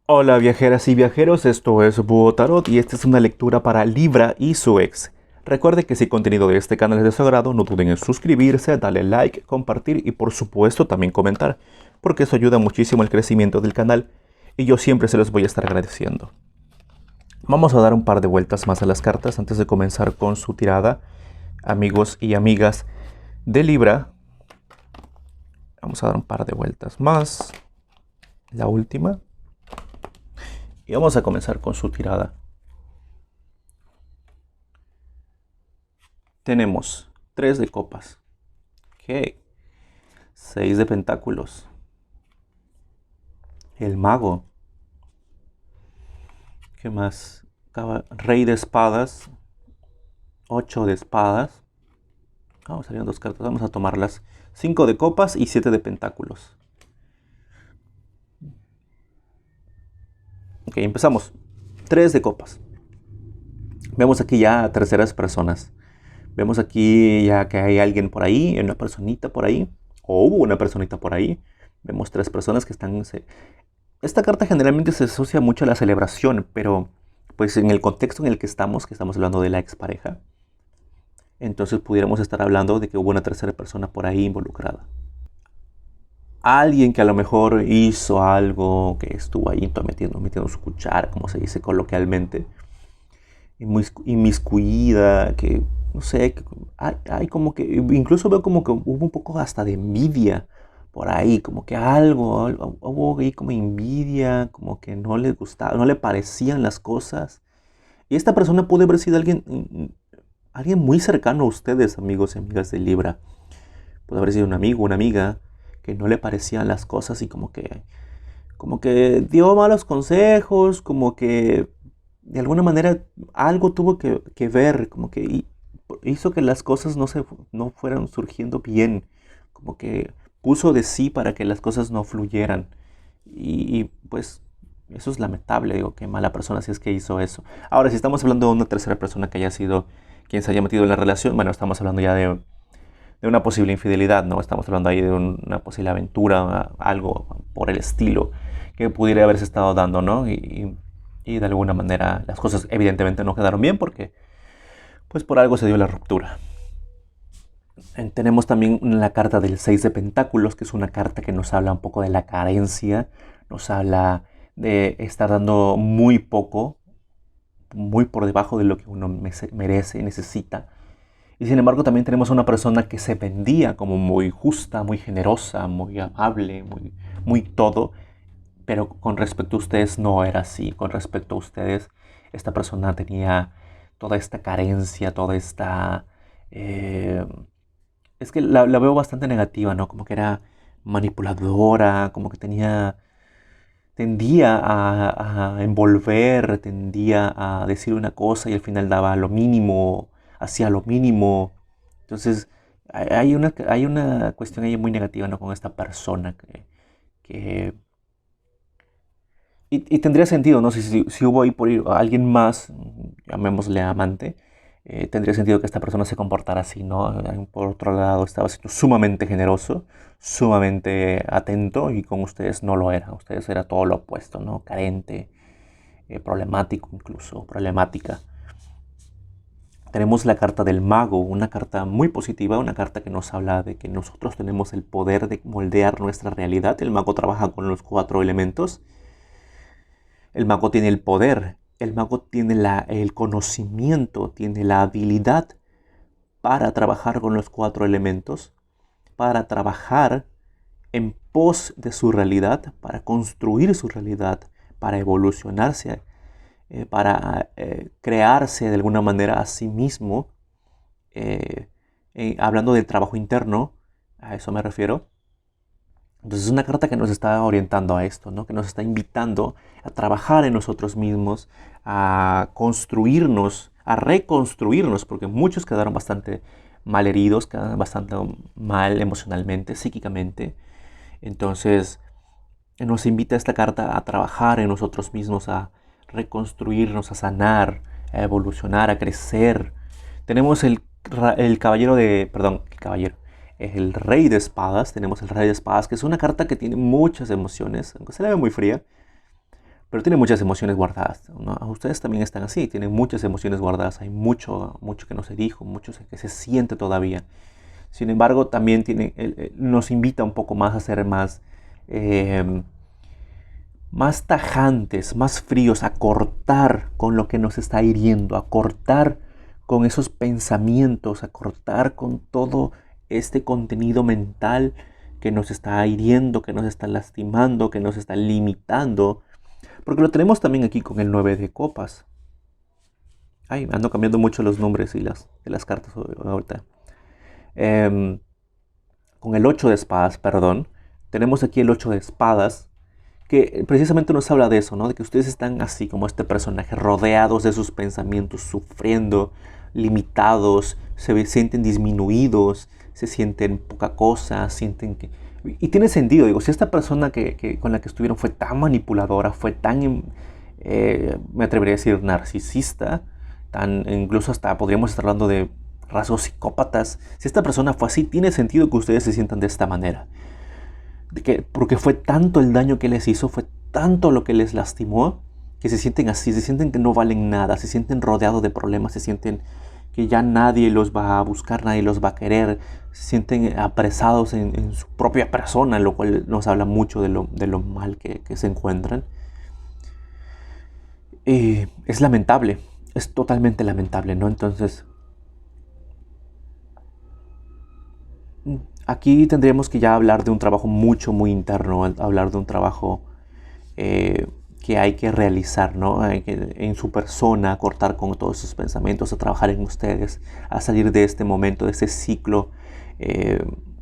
Hola viajeras y viajeros, esto es Búho Tarot y esta es una lectura para Libra y su ex. Recuerde que si el contenido de este canal es de su agrado, no duden en suscribirse, darle like, compartir y por supuesto también comentar, porque eso ayuda muchísimo al crecimiento del canal y yo siempre se los voy a estar agradeciendo. Vamos a dar un par de vueltas más a las cartas antes de comenzar con su tirada, amigos y amigas de Libra. Vamos a dar un par de vueltas más, la última, y vamos a comenzar con su tirada. Tenemos 3 de copas. Ok. 6 de pentáculos. El mago. ¿Qué más? Rey de espadas. 8 de espadas. Vamos, salieron 2 cartas. Vamos a tomarlas. 5 de copas y 7 de pentáculos. Ok, empezamos. 3 de copas. Vemos aquí ya a terceras personas. Vemos aquí ya que hay alguien por ahí, una personita por ahí. O hubo una personita por ahí. Vemos 3 personas que están... Esta carta generalmente se asocia mucho a la celebración, pero pues en el contexto en el que estamos hablando de la expareja, entonces pudiéramos estar hablando de que hubo una tercera persona por ahí involucrada. Alguien que a lo mejor hizo algo, que estuvo ahí metiendo su cuchara, como se dice coloquialmente, inmiscuida, que no sé, que hay como que, incluso veo como que hubo un poco hasta de envidia por ahí, como que hubo ahí como envidia, como que no le gustaba, no le parecían las cosas. Y esta persona puede haber sido alguien muy cercano a ustedes, amigos y amigas de Libra. Puede haber sido un amigo, una amiga, que no le parecían las cosas y como que dio malos consejos, como que de alguna manera algo tuvo que ver, como que hizo que las cosas no fueran surgiendo bien, como que puso de sí para que las cosas no fluyeran. Pues eso es lamentable, digo, qué mala persona si es que hizo eso. Ahora, si estamos hablando de una tercera persona que haya sido quien se haya metido en la relación, bueno, estamos hablando ya de una posible infidelidad, ¿no? Estamos hablando ahí de una posible aventura, algo por el estilo que pudiera haberse estado dando, ¿no? Y de alguna manera las cosas evidentemente no quedaron bien porque pues por algo se dio la ruptura. Tenemos también la carta del 6 de Pentáculos, que es una carta que nos habla un poco de la carencia, nos habla de estar dando muy poco, muy por debajo de lo que uno merece, necesita. Y sin embargo también tenemos una persona que se vendía como muy justa, muy generosa, muy amable, muy todo, pero con respecto a ustedes no era así. Con respecto a ustedes, esta persona tenía toda esta carencia, toda esta... eh, es que la veo bastante negativa, ¿no? Como que era manipuladora, como que tendía a envolver, tendía a decir una cosa y al final daba lo mínimo, hacía lo mínimo. Entonces, hay una cuestión ahí muy negativa, ¿no? Con esta persona que y tendría sentido, ¿no? Si hubo ahí por ahí alguien más, llamémosle amante, tendría sentido que esta persona se comportara así, ¿no? Por otro lado, estaba siendo sumamente generoso, sumamente atento y con ustedes no lo era. Ustedes era todo lo opuesto, ¿no? Carente, problemático incluso, problemática. Tenemos la carta del mago, una carta muy positiva, una carta que nos habla de que nosotros tenemos el poder de moldear nuestra realidad. El mago trabaja con los 4 elementos. El mago tiene el poder, el mago tiene el conocimiento, tiene la habilidad para trabajar con los 4 elementos, para trabajar en pos de su realidad, para construir su realidad, para evolucionarse, para crearse de alguna manera a sí mismo. Hablando del trabajo interno, a eso me refiero. Entonces es una carta que nos está orientando a esto, ¿no? Que nos está invitando a trabajar en nosotros mismos, a construirnos, a reconstruirnos, porque muchos quedaron bastante mal heridos, quedaron bastante mal emocionalmente, psíquicamente. Entonces nos invita esta carta a trabajar en nosotros mismos, a reconstruirnos, a sanar, a evolucionar, a crecer. Tenemos el caballero de, perdón, el caballero, el rey de espadas. Tenemos el rey de espadas, que es una carta que tiene muchas emociones, aunque se la ve muy fría, pero tiene muchas emociones guardadas, ¿no? Ustedes también están así, tienen muchas emociones guardadas, hay mucho, mucho que no se dijo, mucho que se siente todavía. Sin embargo, también nos invita un poco más a ser más tajantes, más fríos, a cortar con lo que nos está hiriendo, a cortar con esos pensamientos, a cortar con todo este contenido mental que nos está hiriendo, que nos está lastimando, que nos está limitando. Porque lo tenemos también aquí con el 9 de copas. Ay, ando cambiando mucho los nombres y de las cartas ahorita. Em, con el 8 de espadas, perdón. Tenemos aquí el 8 de espadas, que precisamente nos habla de eso, ¿no? De que ustedes están así como este personaje, rodeados de sus pensamientos, sufriendo, limitados, se sienten disminuidos, se sienten poca cosa, sienten que... Y tiene sentido, digo, si esta persona con la que estuvieron fue tan manipuladora, fue tan, me atrevería a decir, narcisista, incluso hasta podríamos estar hablando de rasgos psicópatas, si esta persona fue así, tiene sentido que ustedes se sientan de esta manera. Porque fue tanto el daño que les hizo, fue tanto lo que les lastimó, que se sienten así, se sienten que no valen nada, se sienten rodeados de problemas, se sienten que ya nadie los va a buscar, nadie los va a querer, se sienten apresados en su propia persona, lo cual nos habla mucho de lo mal que se encuentran. Es lamentable, es totalmente lamentable, ¿no? Entonces, aquí tendríamos que ya hablar de un trabajo muy interno, hablar de un trabajo que hay que realizar, ¿no? Hay que, en su persona, a cortar con todos esos pensamientos, a trabajar en ustedes, a salir de este momento, de este ciclo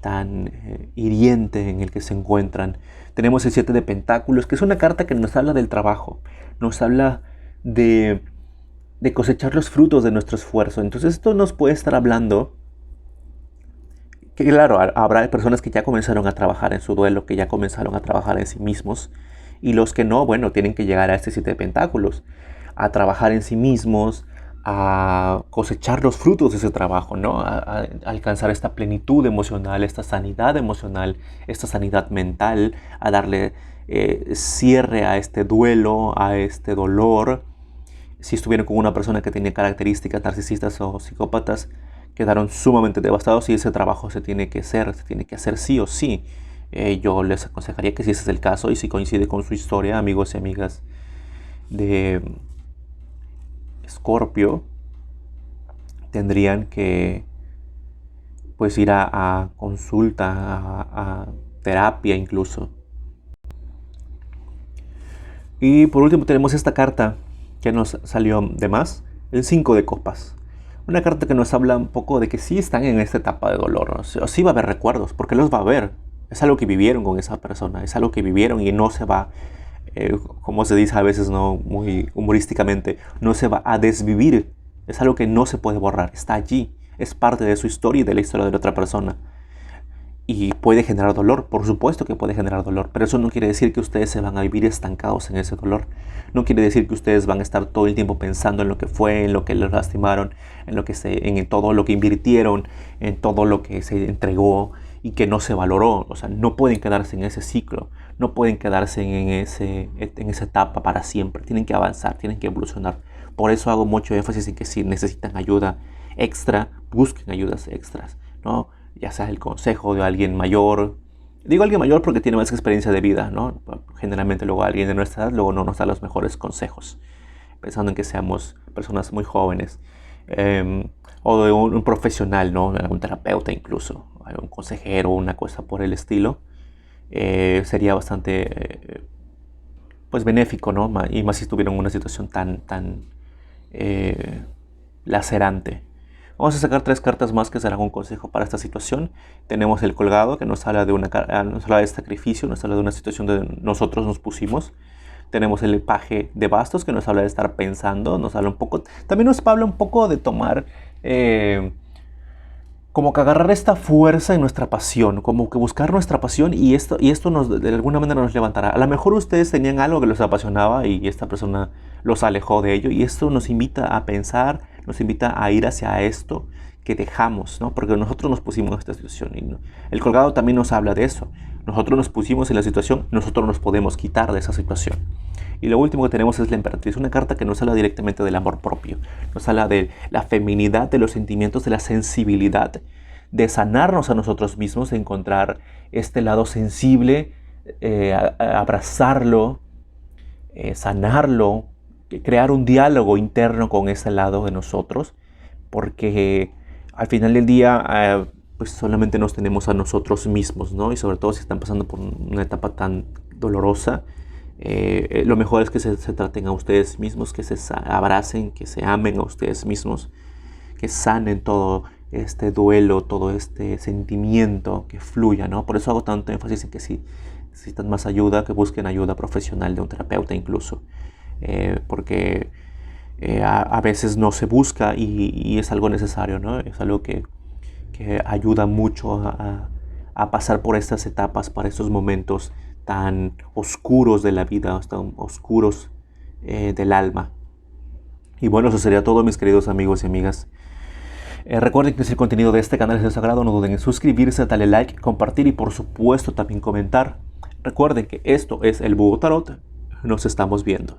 tan hiriente en el que se encuentran. Tenemos el 7 de Pentáculos, que es una carta que nos habla del trabajo, nos habla de cosechar los frutos de nuestro esfuerzo. Entonces esto nos puede estar hablando que, claro, habrá personas que ya comenzaron a trabajar en su duelo, que ya comenzaron a trabajar en sí mismos, y los que no, bueno, tienen que llegar a este 7 de Pentáculos, a trabajar en sí mismos, a cosechar los frutos de ese trabajo, ¿no? A alcanzar esta plenitud emocional, esta sanidad emocional, esta sanidad mental, a darle cierre a este duelo, a este dolor. Si estuvieron con una persona que tenía características narcisistas o psicópatas, quedaron sumamente devastados y ese trabajo se tiene que hacer sí o sí. Yo les aconsejaría que si ese es el caso y si coincide con su historia, amigos y amigas de Escorpio, tendrían que pues ir a consulta, a terapia incluso. Y por último tenemos esta carta que nos salió de más, el 5 de copas. Una carta que nos habla un poco de que sí están en esta etapa de dolor, ¿no? Sí va a haber recuerdos, porque los va a haber. Es algo que vivieron con esa persona, es algo que vivieron y no se va, como se dice a veces, ¿no? Muy humorísticamente, no se va a desvivir. Es algo que no se puede borrar, está allí, es parte de su historia y de la historia de la otra persona. Y puede generar dolor, por supuesto que puede generar dolor, pero eso no quiere decir que ustedes se van a vivir estancados en ese dolor. No quiere decir que ustedes van a estar todo el tiempo pensando en lo que fue, en lo que les lastimaron, en todo lo que invirtieron, en todo lo que se entregó y que no se valoró. O sea, no pueden quedarse en ese ciclo, no pueden quedarse en esa etapa para siempre. Tienen que avanzar, tienen que evolucionar. Por eso hago mucho énfasis en que si necesitan ayuda extra, busquen ayudas extras, ¿no? Ya sea el consejo de alguien mayor. Digo alguien mayor porque tiene más experiencia de vida, ¿no? Generalmente luego alguien de nuestra edad luego no nos da los mejores consejos, pensando en que seamos personas muy jóvenes. O de un profesional, ¿no? Un terapeuta incluso, un consejero, una cosa por el estilo. Sería bastante pues benéfico, ¿no? Y más si estuvieran en una situación tan lacerante. Vamos a sacar 3 cartas más que serán un consejo para esta situación. Tenemos el colgado, que nos habla de sacrificio, nos habla de una situación donde nosotros nos pusimos. Tenemos el paje de bastos, que nos habla de estar pensando, nos habla un poco, también nos habla un poco de tomar, como que agarrar esta fuerza en nuestra pasión, como que buscar nuestra pasión y esto de alguna manera nos levantará. A lo mejor ustedes tenían algo que los apasionaba y esta persona los alejó de ello y esto nos invita a pensar, nos invita a ir hacia esto que dejamos, ¿no? Porque nosotros nos pusimos en esta situación. Y el colgado también nos habla de eso. Nosotros nos pusimos en la situación, nosotros nos podemos quitar de esa situación. Y lo último que tenemos es la emperatriz, una carta que nos habla directamente del amor propio, nos habla de la feminidad, de los sentimientos, de la sensibilidad, de sanarnos a nosotros mismos, de encontrar este lado sensible, abrazarlo, sanarlo, crear un diálogo interno con ese lado de nosotros, porque al final del día pues solamente nos tenemos a nosotros mismos, ¿no? Y sobre todo si están pasando por una etapa tan dolorosa, lo mejor es que se traten a ustedes mismos, que se abracen, que se amen a ustedes mismos, que sanen todo este duelo, todo este sentimiento, que fluya, ¿no? Por eso hago tanto énfasis en que si necesitan más ayuda, que busquen ayuda profesional de un terapeuta incluso, porque a veces no se busca y es algo necesario, ¿no? Es algo que ayuda mucho a pasar por estas etapas, para estos momentos tan oscuros de la vida, tan oscuros del alma. Y bueno, eso sería todo, mis queridos amigos y amigas. Recuerden que si el contenido de este canal es de su agrado, no duden en suscribirse, darle like, compartir y por supuesto también comentar. Recuerden que esto es el Búho Tarot. Nos estamos viendo.